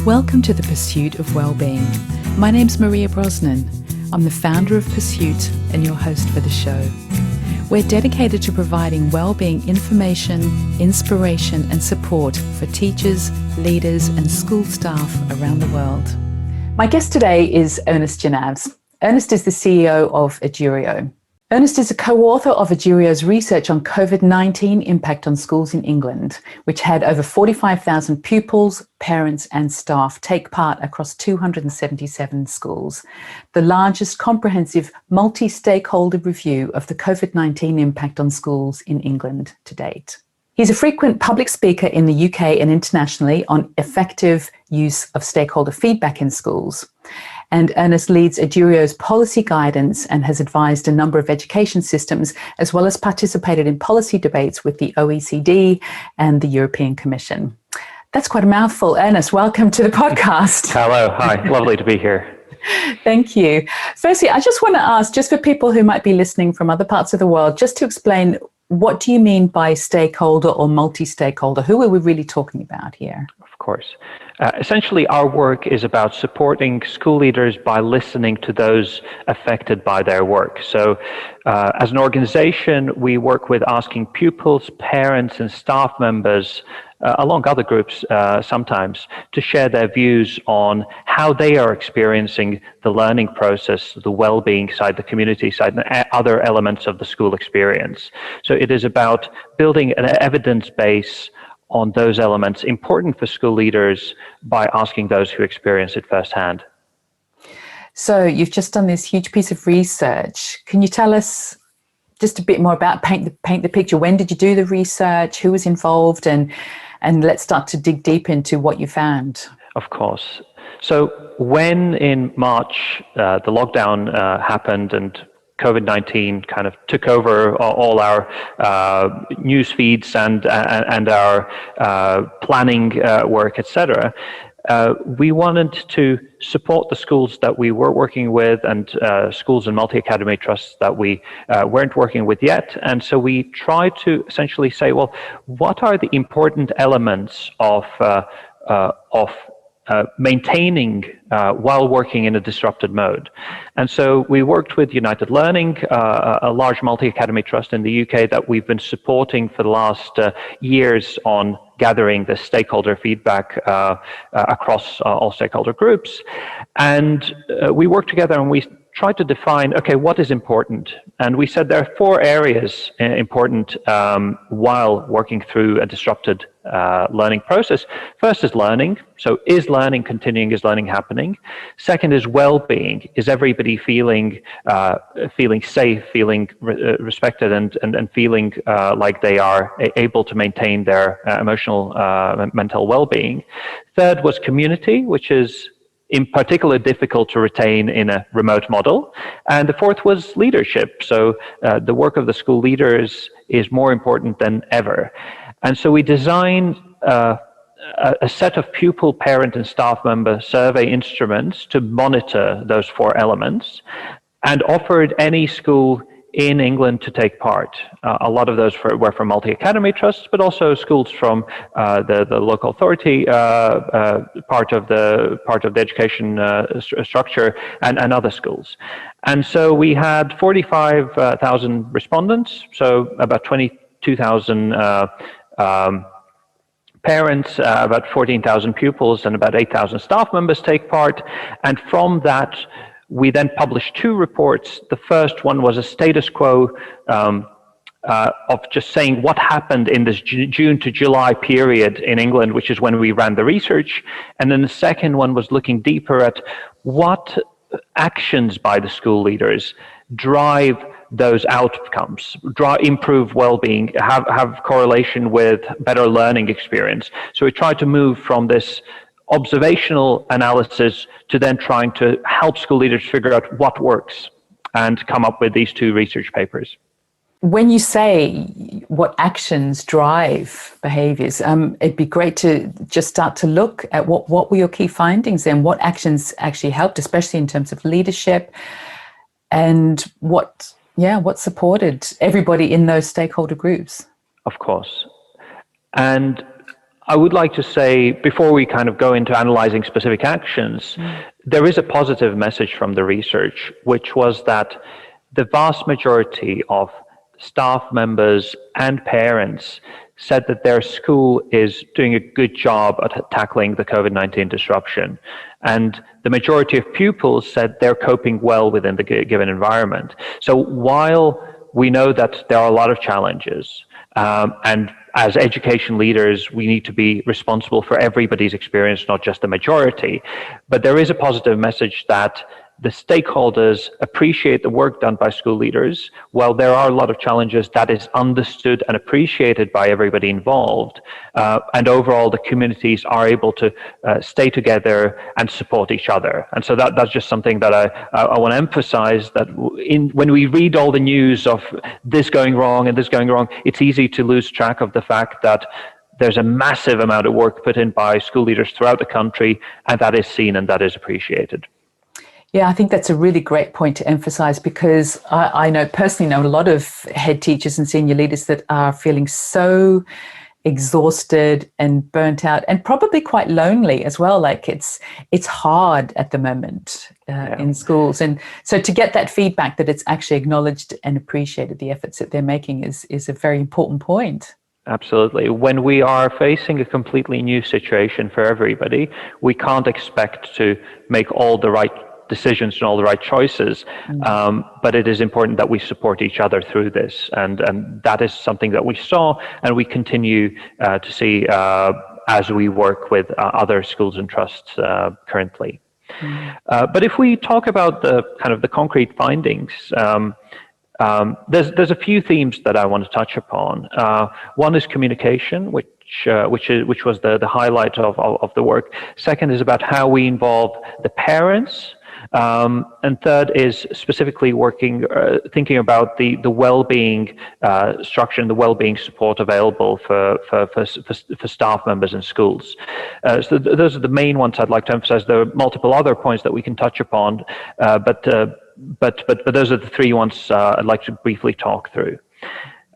Welcome to the Pursuit of Wellbeing. My name's Maria Brosnan. I'm the founder of Pursuit and your host for the show. We're dedicated to providing wellbeing information, inspiration and support for teachers, leaders and school staff around the world. My guest today is Ernest Jenavs. Ernest is the CEO of Edurio. Ernest is a co-author of Edurio's research on Covid-19 impact on schools in England, which had over 45,000 pupils, parents and staff take part across 277 schools, the largest comprehensive multi-stakeholder review of the Covid-19 impact on schools in England to date. He's a frequent public speaker in the UK and internationally on effective use of stakeholder feedback in schools. And Ernest leads Edurio's policy guidance and has advised a number of education systems, as well as participated in policy debates with the OECD and the European Commission. That's quite a mouthful. Ernest, welcome to the podcast. Hello, hi, lovely to be here. Thank you. Firstly, I just want to ask, just for people who might be listening from other parts of the world, just to explain, what do you mean by stakeholder or multi-stakeholder? Who are we really talking about here? Of course. Essentially, our work is about supporting school leaders by listening to those affected by their work. So as an organization, we work with asking pupils, parents and staff members, along other groups sometimes, to share their views on how they are experiencing the learning process, the well-being side, the community side, and other elements of the school experience. So it is about building an evidence base on those elements important for school leaders by asking those who experience it firsthand. So you've just done this huge piece of research. Can you tell us just a bit more about, paint the picture? When did you do the research? Who was involved? And let's start to dig deep into what you found. Of course. So when in March the lockdown happened and Covid-19 kind of took over all our news feeds and our planning work, etc. We wanted to support the schools that we were working with and schools and multi-academy trusts that we weren't working with yet. And so we tried to essentially say, well, what are the important elements of maintaining while working in a disrupted mode. And so we worked with United Learning, a large multi-academy trust in the UK that we've been supporting for the last years on gathering the stakeholder feedback across all stakeholder groups. And we worked together and we tried to define, okay, what is important? And we said there are 4 areas important while working through a disrupted learning process. First is learning. So is learning continuing? Is learning happening? Second is well-being. Is everybody feeling safe, feeling respected and feeling like they are able to maintain their emotional, mental well-being? Third was community, which is in particular difficult to retain in a remote model. And the fourth was leadership. So the work of the school leaders is more important than ever. And so we designed a set of pupil, parent and staff member survey instruments to monitor those 4 elements and offered any school in England to take part. A lot of those were from multi-academy trusts, but also schools from the local authority part of the education structure and other schools. And so we had 45,000 respondents, so about 22,000 parents, about 14,000 pupils, and about 8,000 staff members take part. And from that, we then published 2 reports. The first one was a status quo of just saying what happened in this June to July period in England, which is when we ran the research. And then the second one was looking deeper at what actions by the school leaders drive those outcomes, improve well-being, have correlation with better learning experience. So we tried to move from this observational analysis to then trying to help school leaders figure out what works and come up with these 2 research papers. When you say what actions drive behaviours, it'd be great to just start to look at what were your key findings and what actions actually helped, especially in terms of leadership, and what supported everybody in those stakeholder groups. Of course. And I would like to say, before we kind of go into analyzing specific actions, there is a positive message from the research, which was that the vast majority of staff members and parents said that their school is doing a good job at tackling the COVID-19 disruption. And the majority of pupils said they're coping well within the given environment. So while we know that there are a lot of challenges, and as education leaders, we need to be responsible for everybody's experience, not just the majority, but there is a positive message that the stakeholders appreciate the work done by school leaders. While there are a lot of challenges, that is understood and appreciated by everybody involved. And overall, the communities are able to stay together and support each other. And so that's just something that I want to emphasize, that when we read all the news of this going wrong and this going wrong, it's easy to lose track of the fact that there's a massive amount of work put in by school leaders throughout the country, and that is seen and that is appreciated. Yeah, I think that's a really great point to emphasize, because I personally know a lot of head teachers and senior leaders that are feeling so exhausted and burnt out, and probably quite lonely as well. Like it's hard at the moment in schools. And so to get that feedback that it's actually acknowledged and appreciated, the efforts that they're making, is a very important point. Absolutely. When we are facing a completely new situation for everybody, we can't expect to make all the right decisions and all the right choices, but it is important that we support each other through this, and that is something that we saw and we continue to see as we work with other schools and trusts currently. But if we talk about the kind of the concrete findings, there's a few themes that I want to touch upon. One is communication, which was the highlight of the work. Second is about how we involve the parents. And third is specifically thinking about the well-being structure and the well-being support available for staff members in schools. So those are the main ones I'd like to emphasize. There are multiple other points that we can touch upon, but those are the three ones I'd like to briefly talk through.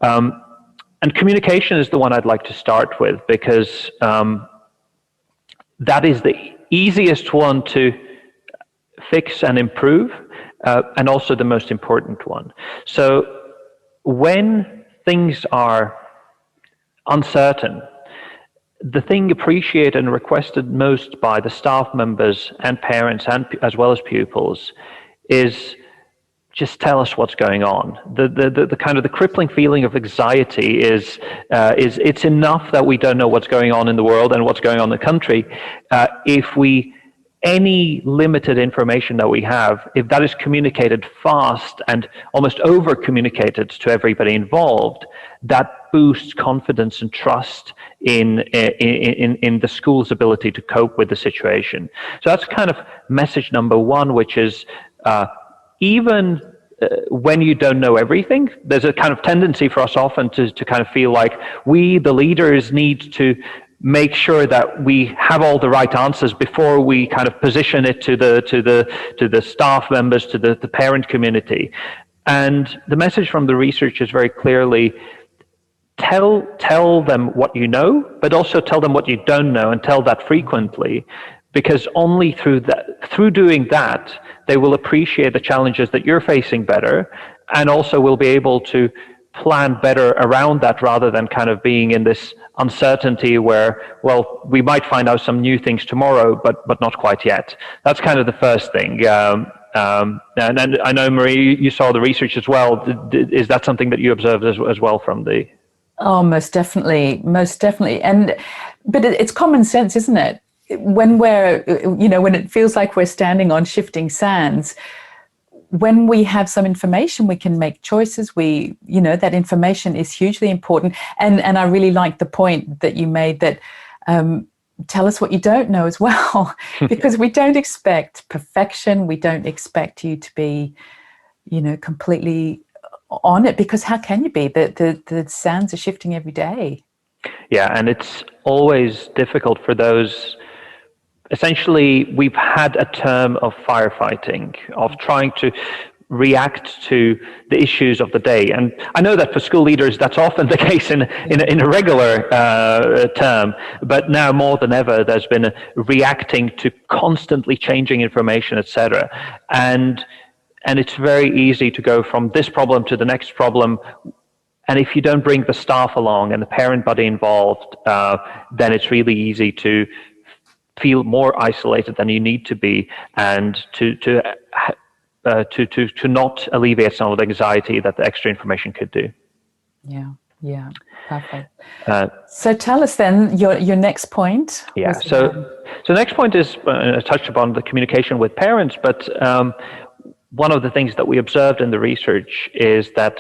And communication is the one I'd like to start with, because that is the easiest one to fix and improve, and also the most important one. So when things are uncertain, the thing appreciated and requested most by the staff members and parents, and as well as pupils, is just tell us what's going on. The kind of the crippling feeling of anxiety is it's enough that we don't know what's going on in the world and what's going on in the country. Any limited information that we have, if that is communicated fast and almost over-communicated to everybody involved, that boosts confidence and trust in the school's ability to cope with the situation. So that's kind of message number one, which is even when you don't know everything, there's a kind of tendency for us often to kind of feel like we, the leaders, need to make sure that we have all the right answers before we kind of position it to the staff members, to the parent community. And the message from the research is very clearly, tell them what you know, but also tell them what you don't know, and tell that frequently, because only through doing that, they will appreciate the challenges that you're facing better, and also will be able to plan better around that, rather than kind of being in this uncertainty where, well, we might find out some new things tomorrow, but not quite yet. That's kind of the first thing. And I know, Marie, you saw the research as well. Is that something that you observed as well from the... Oh, most definitely. But it's common sense, isn't it? When when it feels like we're standing on shifting sands, when we have some information, we can make choices. That information is hugely important. And I really like the point that you made, that tell us what you don't know as well, because we don't expect perfection. We don't expect you to be, completely on it, because how can you be? The sands are shifting every day. Yeah, and it's always difficult for those. Essentially, we've had a term of firefighting, of trying to react to the issues of the day. And I know that for school leaders, that's often the case in a regular term, but now more than ever, there's been a reacting to constantly changing information, etc. And it's very easy to go from this problem to the next problem. And if you don't bring the staff along and the parent body involved, then it's really easy to feel more isolated than you need to be, and to not alleviate some of the anxiety that the extra information could do. Yeah, perfect. So tell us then your next point. Yeah, so the next point is, I touched upon the communication with parents, but one of the things that we observed in the research is that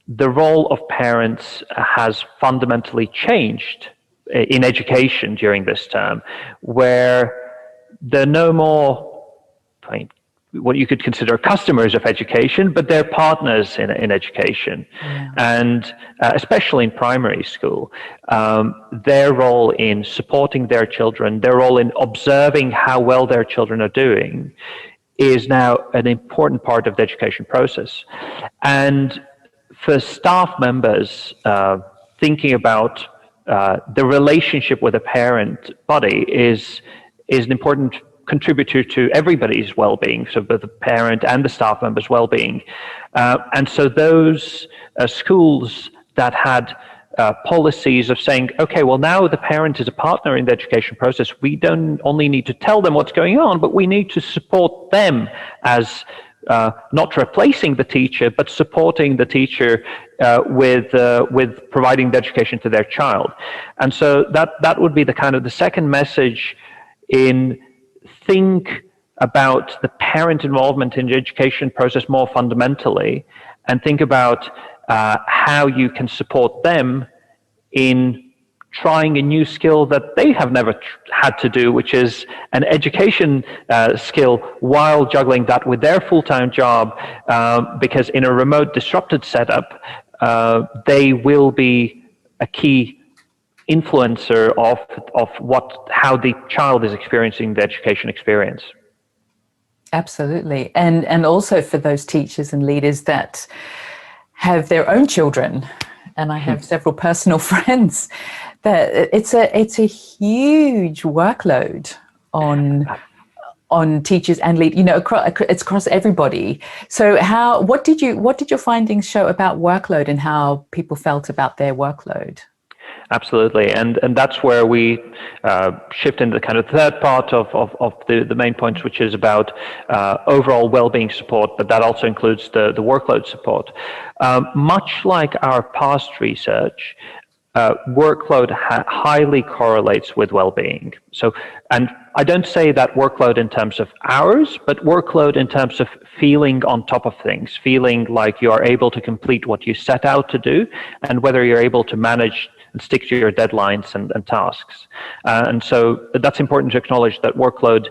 the role of parents has fundamentally changed in education during this term, where they're no more what you could consider customers of education, but they're partners in education. Yeah. And especially in primary school, their role in supporting their children, their role in observing how well their children are doing, is now an important part of the education process. And for staff members, thinking about the relationship with a parent body is an important contributor to everybody's well-being, so both the parent and the staff members' well-being. And so those schools that had policies of saying, okay, well, now the parent is a partner in the education process, we don't only need to tell them what's going on, but we need to support them as not replacing the teacher, but supporting the teacher with providing the education to their child. And so that would be the kind of the second message in think about the parent involvement in the education process more fundamentally, and think about how you can support them in trying a new skill that they have never had to do, which is an education skill, while juggling that with their full-time job, because in a remote disrupted setup, they will be a key influencer of how the child is experiencing the education experience. Absolutely. And also for those teachers and leaders that have their own children, and I have several personal friends, that it's a huge workload on teachers and lead, it's across everybody. So what did your findings show about workload and how people felt about their workload? Absolutely, and that's where we shift into the kind of third part of the main points, which is about overall well-being support, but that also includes the workload support. Much like our past research, workload highly correlates with well-being. So, and I don't say that workload in terms of hours, but workload in terms of feeling on top of things, feeling like you are able to complete what you set out to do, and whether you're able to manage and stick to your deadlines and tasks. And so that's important to acknowledge, that workload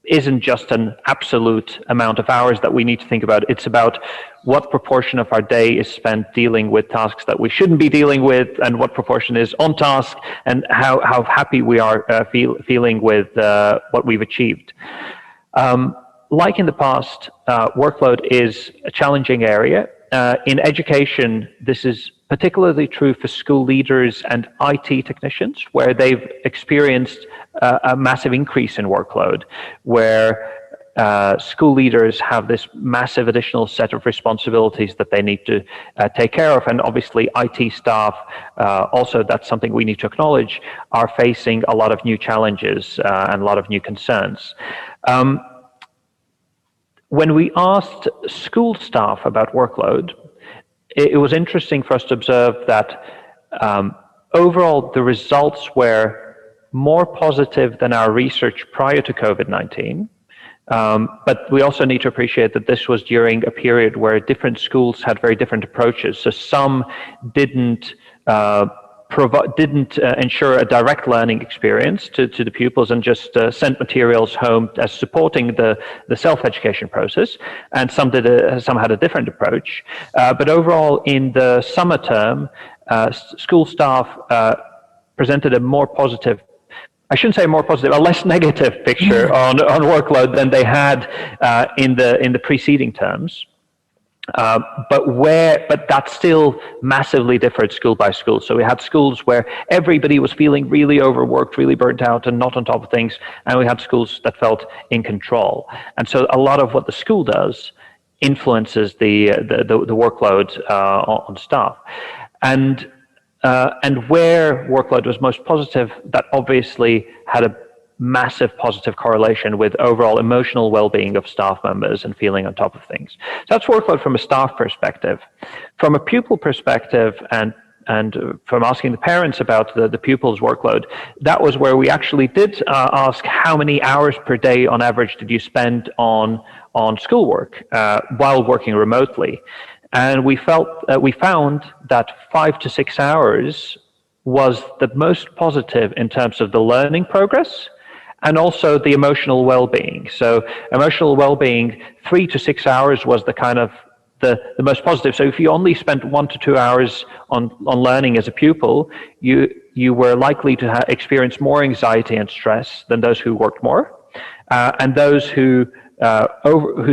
isn't just an absolute amount of hours that we need to think about. It's about what proportion of our day is spent dealing with tasks that we shouldn't be dealing with, and what proportion is on task, and how happy we are feeling with what we've achieved. Like in the past, workload is a challenging area. In education, this is particularly true for school leaders and IT technicians, where they've experienced a massive increase in workload, where school leaders have this massive additional set of responsibilities that they need to take care of. And obviously IT staff, also that's something we need to acknowledge, are facing a lot of new challenges and a lot of new concerns. When we asked school staff about workload, it was interesting for us to observe that overall the results were more positive than our research prior to COVID-19. But we also need to appreciate that this was during a period where different schools had very different approaches. So some didn't ensure a direct learning experience to the pupils, and just sent materials home as supporting the self-education process, and some had a different approach. But overall, in the summer term, school staff presented a more positive I shouldn't say more positive, a less negative picture on workload than they had in the preceding terms. But that still massively differed school by school. So we had schools where everybody was feeling really overworked, really burnt out, and not on top of things, and we had schools that felt in control. And so a lot of what the school does influences the workload on staff, and where workload was most positive, that obviously had a massive positive correlation with overall emotional well-being of staff members and feeling on top of things. So that's workload from a staff perspective. From a pupil perspective, and from asking the parents about the pupils' workload, that was where we actually did ask how many hours per day on average did you spend on schoolwork while working remotely. And we found that 5 to 6 hours was the most positive in terms of the learning progress and also the emotional well-being. So emotional well-being, 3 to 6 hours was the kind of the most positive. So if you only spent 1 to 2 hours on learning as a pupil, you were likely to experience more anxiety and stress than those who worked more, and those who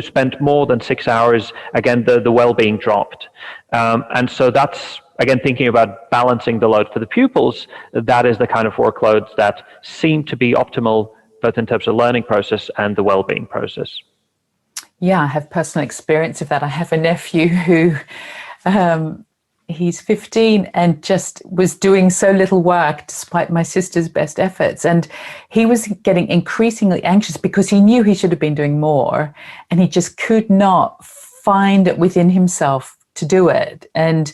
spent more than 6 hours, again, the well-being dropped. And so that's, again, thinking about balancing the load for the pupils, that is the kind of workloads that seem to be optimal, both in terms of learning process and the well-being process. Yeah, I have personal experience of that. I have a nephew who, he's 15 and just was doing so little work despite my sister's best efforts. And he was getting increasingly anxious because he knew he should have been doing more, and he just could not find it within himself to do it. And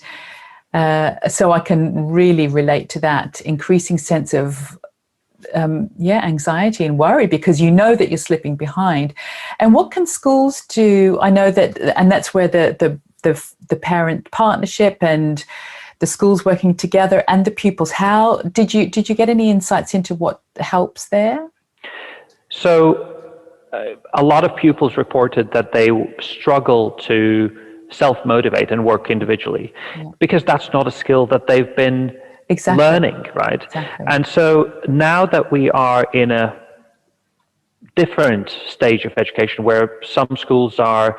so I can really relate to that increasing sense of anxiety and worry, because you know that you're slipping behind. And what can schools do? I know that, and that's where the parent partnership and the schools working together and the pupils. How did you get any insights into what helps there? So a lot of pupils reported that they struggle to self-motivate and work individually, because that's not a skill that they've been learning, right? Exactly. And so now that we are in a different stage of education where some schools are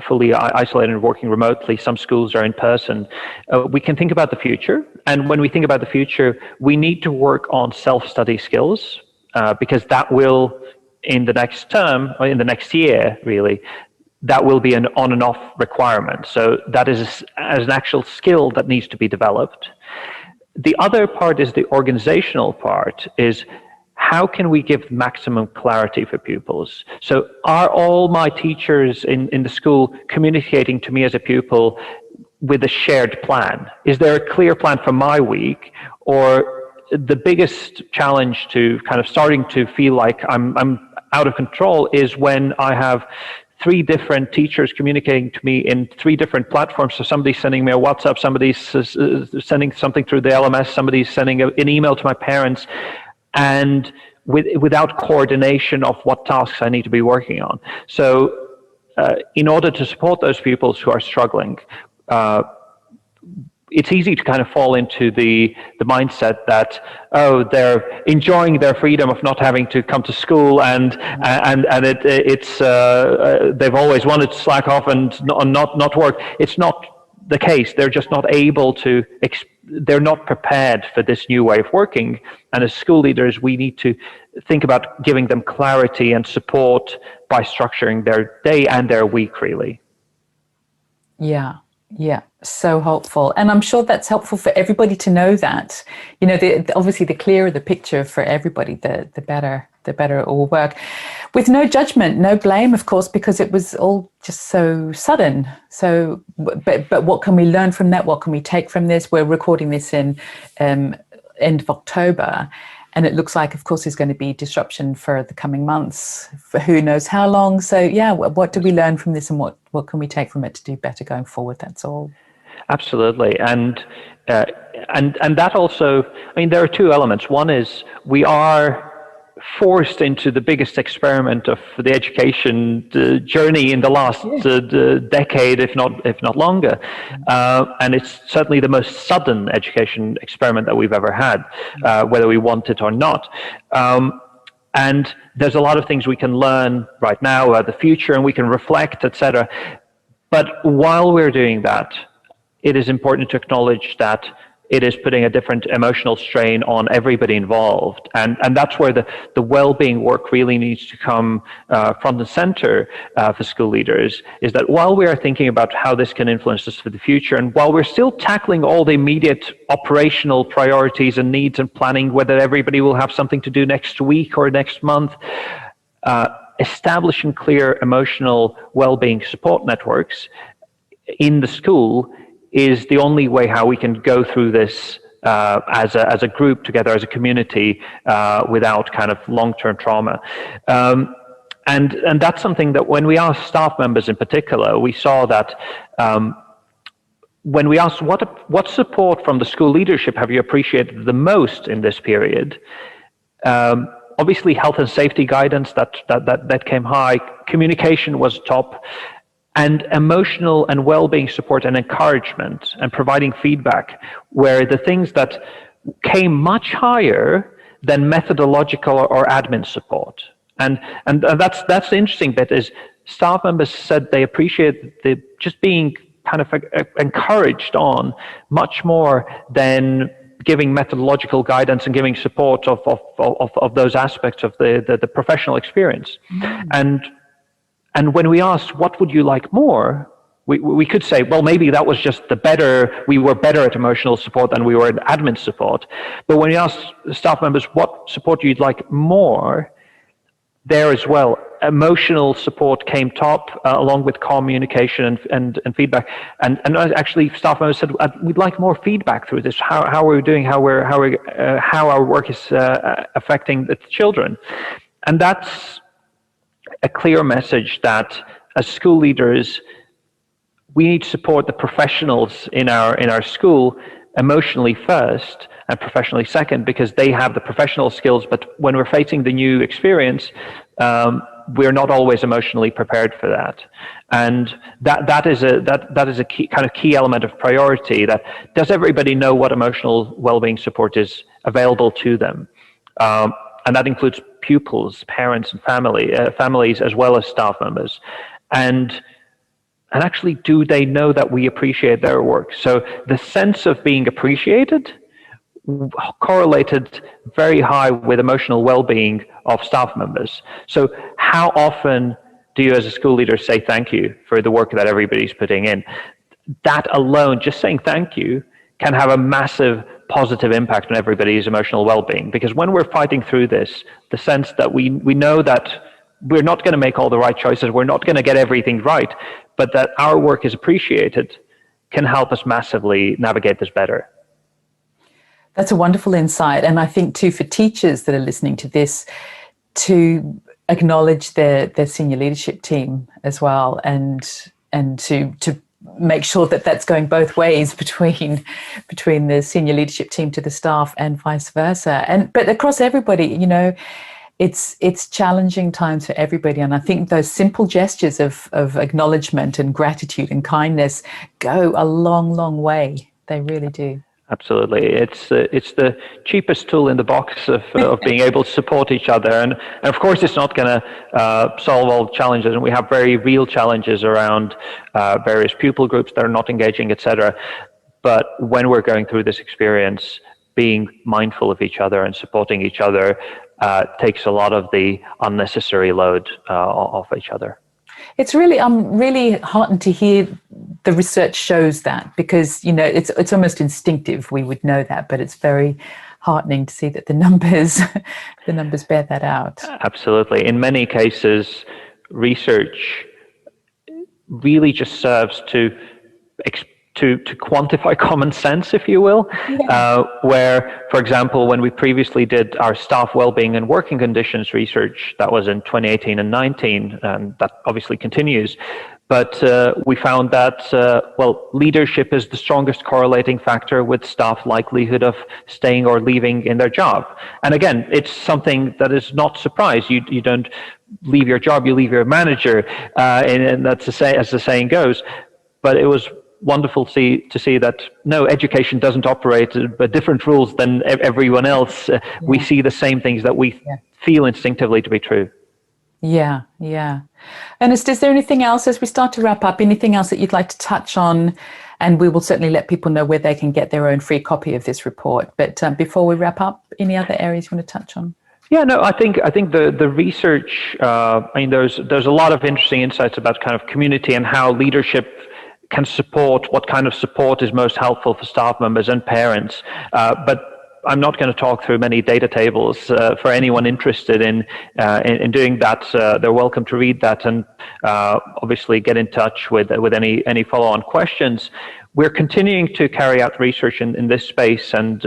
fully isolated and working remotely, some schools are in person, we can think about the future. And when we think about the future, we need to work on self-study skills, because that will, in the next term, or in the next year, really, that will be an on and off requirement. So that is as an actual skill that needs to be developed. The other part is the organizational part, is how can we give maximum clarity for pupils? So are all my teachers in the school communicating to me as a pupil with a shared plan? Is there a clear plan for my week? Or the biggest challenge to kind of starting to feel like I'm out of control is when I have 3 different teachers communicating to me in 3 different platforms. So somebody's sending me a WhatsApp, somebody's sending something through the LMS, somebody's sending an email to my parents, and without coordination of what tasks I need to be working on. So in order to support those pupils who are struggling, it's easy to kind of fall into the mindset that, oh, they're enjoying their freedom of not having to come to school, and it's they've always wanted to slack off and not work. It's not the case. They're just not able to. They're not prepared for this new way of working. And as school leaders, we need to think about giving them clarity and support by structuring their day and their week, really. Yeah, so helpful. And I'm sure that's helpful for everybody to know that. You know, obviously the clearer the picture for everybody, the better it will work. With no judgment, no blame, of course, because it was all just so sudden. So, but what can we learn from that? What can we take from this? We're recording this in end of October. And it looks like, of course, there's going to be disruption for the coming months, for who knows how long. So, yeah, what do we learn from this, and what can we take from it to do better going forward? That's all. Absolutely. And that also, I mean, there are 2 elements. One is we are forced into the biggest experiment of the education journey in the last decade, if not longer. And it's certainly the most sudden education experiment that we've ever had, whether we want it or not. And there's a lot of things we can learn right now about the future, and we can reflect, etc. But while we're doing that, it is important to acknowledge that it is putting a different emotional strain on everybody involved. And that's where the well-being work really needs to come front and center for school leaders, is that while we are thinking about how this can influence us for the future, and while we're still tackling all the immediate operational priorities and needs and planning whether everybody will have something to do next week or next month, establishing clear emotional well-being support networks in the school is the only way how we can go through this as a group together, as a community, without kind of long-term trauma. And that's something that when we asked staff members in particular, we saw that when we asked what support from the school leadership have you appreciated the most in this period, obviously health and safety guidance that came high, communication was top, and emotional and well-being support and encouragement and providing feedback were the things that came much higher than methodological or admin support. And that's the interesting bit, is staff members said they appreciate the just being kind of encouraged on much more than giving methodological guidance and giving support of those aspects of the professional experience. And when we asked, what would you like more? We could say, well, maybe that was just we were better at emotional support than we were at admin support. But when we asked staff members, what support you'd like more, there as well, emotional support came top, along with communication and feedback. And actually, staff members said, we'd like more feedback through this. How are we doing? How our work is affecting the children. And that's a clear message that as school leaders, we need to support the professionals in our school emotionally first and professionally second, because they have the professional skills. But when we're facing the new experience, we're not always emotionally prepared for that. And that is a key element of priority. That does everybody know what emotional well-being support is available to them? And that includes pupils, parents, and families, as well as staff members. And actually, do they know that we appreciate their work? So the sense of being appreciated correlated very high with emotional well-being of staff members. So how often do you as a school leader say thank you for the work that everybody's putting in? That alone, just saying thank you, can have a massive positive impact on everybody's emotional well-being. Because when we're fighting through this, the sense that we know that we're not going to make all the right choices, we're not going to get everything right, but that our work is appreciated, can help us massively navigate this better. That's a wonderful insight. And I think too, for teachers that are listening to this, to acknowledge their senior leadership team as well, and to make sure that that's going both ways between the senior leadership team to the staff and vice versa. But across everybody, it's challenging times for everybody. And I think those simple gestures of acknowledgement and gratitude and kindness go a long, long way. They really do. Absolutely. It's the cheapest tool in the box of being able to support each other. And of course, it's not going to solve all challenges. And we have very real challenges around various pupil groups that are not engaging, etc. But when we're going through this experience, being mindful of each other and supporting each other takes a lot of the unnecessary load off each other. It's really, I'm really heartened to hear the research shows that, because, it's almost instinctive. We would know that, but it's very heartening to see that the numbers bear that out. Absolutely. In many cases, research really just serves to quantify common sense, if you will, where, for example, when we previously did our staff well-being and working conditions research, that was in 2018 and 19, and that obviously continues, But we found that, leadership is the strongest correlating factor with staff likelihood of staying or leaving in their job. And again, it's something that is not surprise. You don't leave your job, you leave your manager, and that's as the saying goes. But it was wonderful to see that no, education doesn't operate by different rules than everyone else. We see the same things that we feel instinctively to be true. Yeah, yeah. Ernest, is there anything else as we start to wrap up, anything else that you'd like to touch on? And we will certainly let people know where they can get their own free copy of this report. But before we wrap up, any other areas you want to touch on? Yeah, no, I think the research, there's a lot of interesting insights about kind of community and how leadership can support, what kind of support is most helpful for staff members and parents. But I'm not going to talk through many data tables. For anyone interested in doing that, they're welcome to read that and obviously get in touch with any follow-on questions. We're continuing to carry out research in this space, and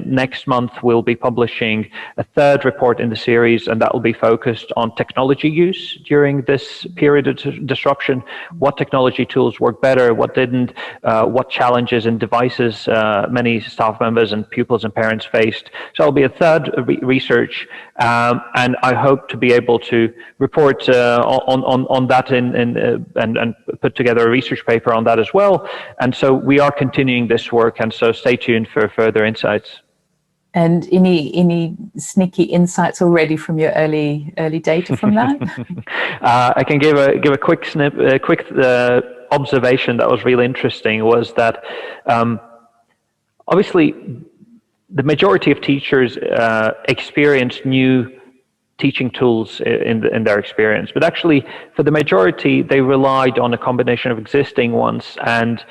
next month we'll be publishing a third report in the series, and that will be focused on technology use during this period of disruption. What technology tools work better, what didn't, what challenges and devices many staff members and pupils and parents faced. So it'll be a third research, and I hope to be able to report on that and put together a research paper on that as well. And so we are continuing this work, and so stay tuned for further insights. And any sneaky insights already from your early data from that? I can give a quick observation that was really interesting. Was that obviously the majority of teachers experienced new teaching tools in their experience, but actually for the majority they relied on a combination of existing ones and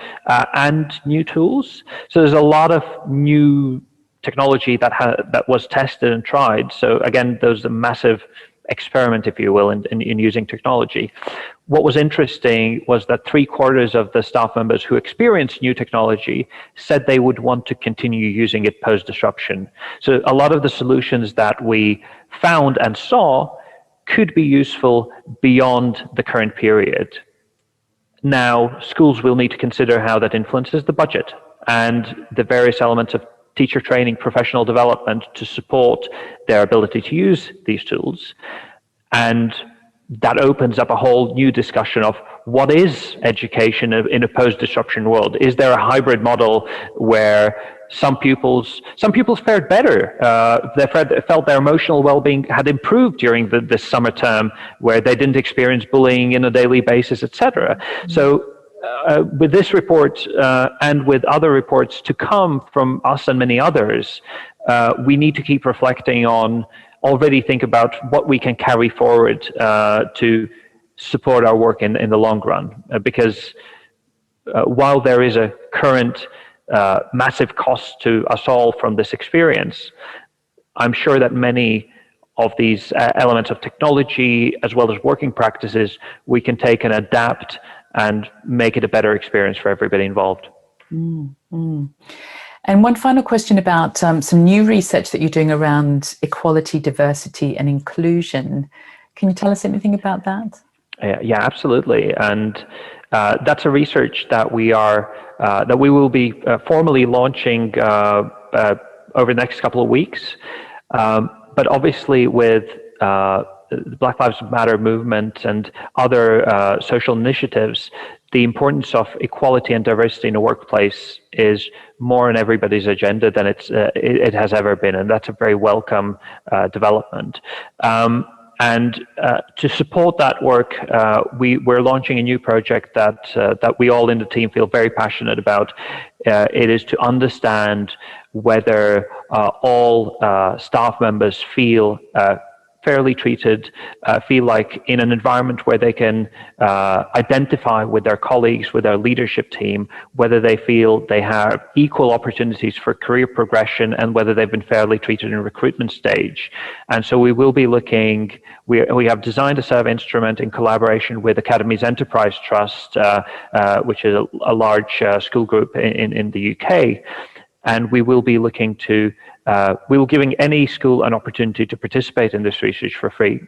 new tools. So there's a lot of new technology that was tested and tried. So again, there's a massive experiment, if you will, in using technology. What was interesting was that 3/4 of the staff members who experienced new technology said they would want to continue using it post-disruption. So a lot of the solutions that we found and saw could be useful beyond the current period. Now, schools will need to consider how that influences the budget and the various elements of teacher training, professional development to support their ability to use these tools. And that opens up a whole new discussion of what is education in a post-disruption world. Is there a hybrid model where some pupils fared better? They felt their emotional well-being had improved during this summer term, where they didn't experience bullying on a daily basis, etc. So with this report and with other reports to come from us and many others, we need to keep reflecting on, already think about what we can carry forward to support our work in the long run. Because while there is a current massive cost to us all from this experience, I'm sure that many of these elements of technology, as well as working practices, we can take and adapt and make it a better experience for everybody involved. Mm-hmm. And one final question about some new research that you're doing around equality, diversity, and inclusion. Can you tell us anything about that? Yeah, absolutely. And that's a research that we will be formally launching over the next couple of weeks. But obviously, with the Black Lives Matter movement and other social initiatives, the importance of equality and diversity in the workplace is more on everybody's agenda than it has ever been, and that's a very welcome development. And to support that work, we're launching a new project that we all in the team feel very passionate about. It is to understand whether all staff members feel fairly treated, feel like in an environment where they can identify with their colleagues, with their leadership team, whether they feel they have equal opportunities for career progression, and whether they've been fairly treated in recruitment stage. And so we will be looking, we have designed a survey instrument in collaboration with Academy's Enterprise Trust, which is a large school group in the UK. And we will be looking to, we will giving any school an opportunity to participate in this research for free.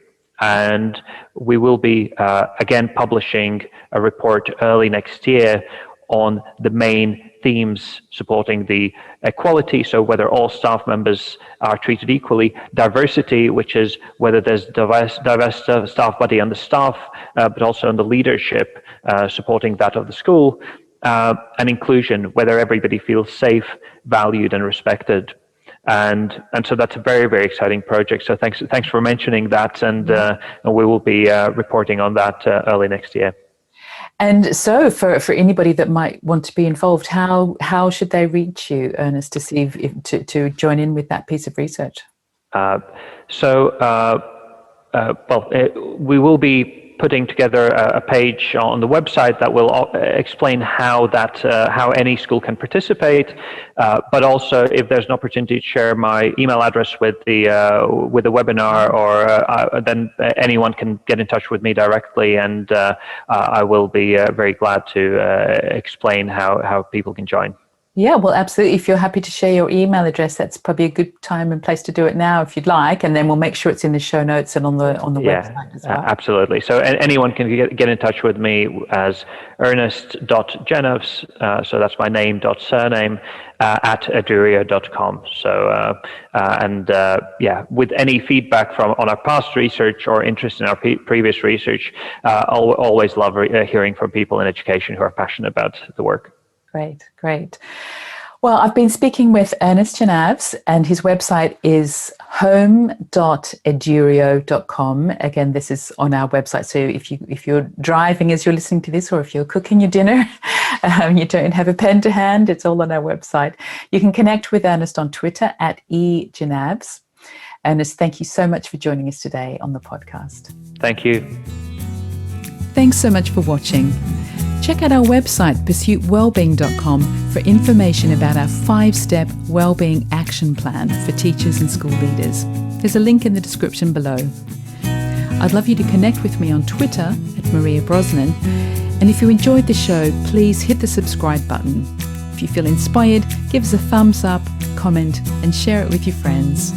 And we will be, again, publishing a report early next year on the main themes supporting the equality, so whether all staff members are treated equally, diversity, which is whether there's diverse staff body on the staff, but also on the leadership, supporting that of the school, and inclusion, whether everybody feels safe, valued, and respected. And so that's a very, very exciting project. So thanks for mentioning that, and we will be reporting on that early next year. And so for anybody that might want to be involved, how should they reach you, Ernest, to see to join in with that piece of research? We will be putting together a page on the website that will explain how any school can participate, but also if there's an opportunity to share my email address with the webinar, or then anyone can get in touch with me directly, and I will be very glad to explain how people can join. Yeah, well, absolutely. If you're happy to share your email address, that's probably a good time and place to do it now, if you'd like, and then we'll make sure it's in the show notes and on the website as well. Absolutely. So anyone can get in touch with me as Ernest.Jenavs, so that's my name surname at edurio.com. So with any feedback on our past research or interest in our previous research, I'll always love hearing from people in education who are passionate about the work. Great. Well, I've been speaking with Ernest Jenavs, and his website is home.edurio.com. Again, this is on our website. So if you're driving as you're listening to this, or if you're cooking your dinner, you don't have a pen to hand, it's all on our website. You can connect with Ernest on Twitter at @ejenavs. Ernest, thank you so much for joining us today on the podcast. Thank you. Thanks so much for watching. Check out our website, pursuitwellbeing.com, for information about our 5-step wellbeing action plan for teachers and school leaders. There's a link in the description below. I'd love you to connect with me on Twitter at Maria Brosnan. And if you enjoyed the show, please hit the subscribe button. If you feel inspired, give us a thumbs up, comment, and share it with your friends.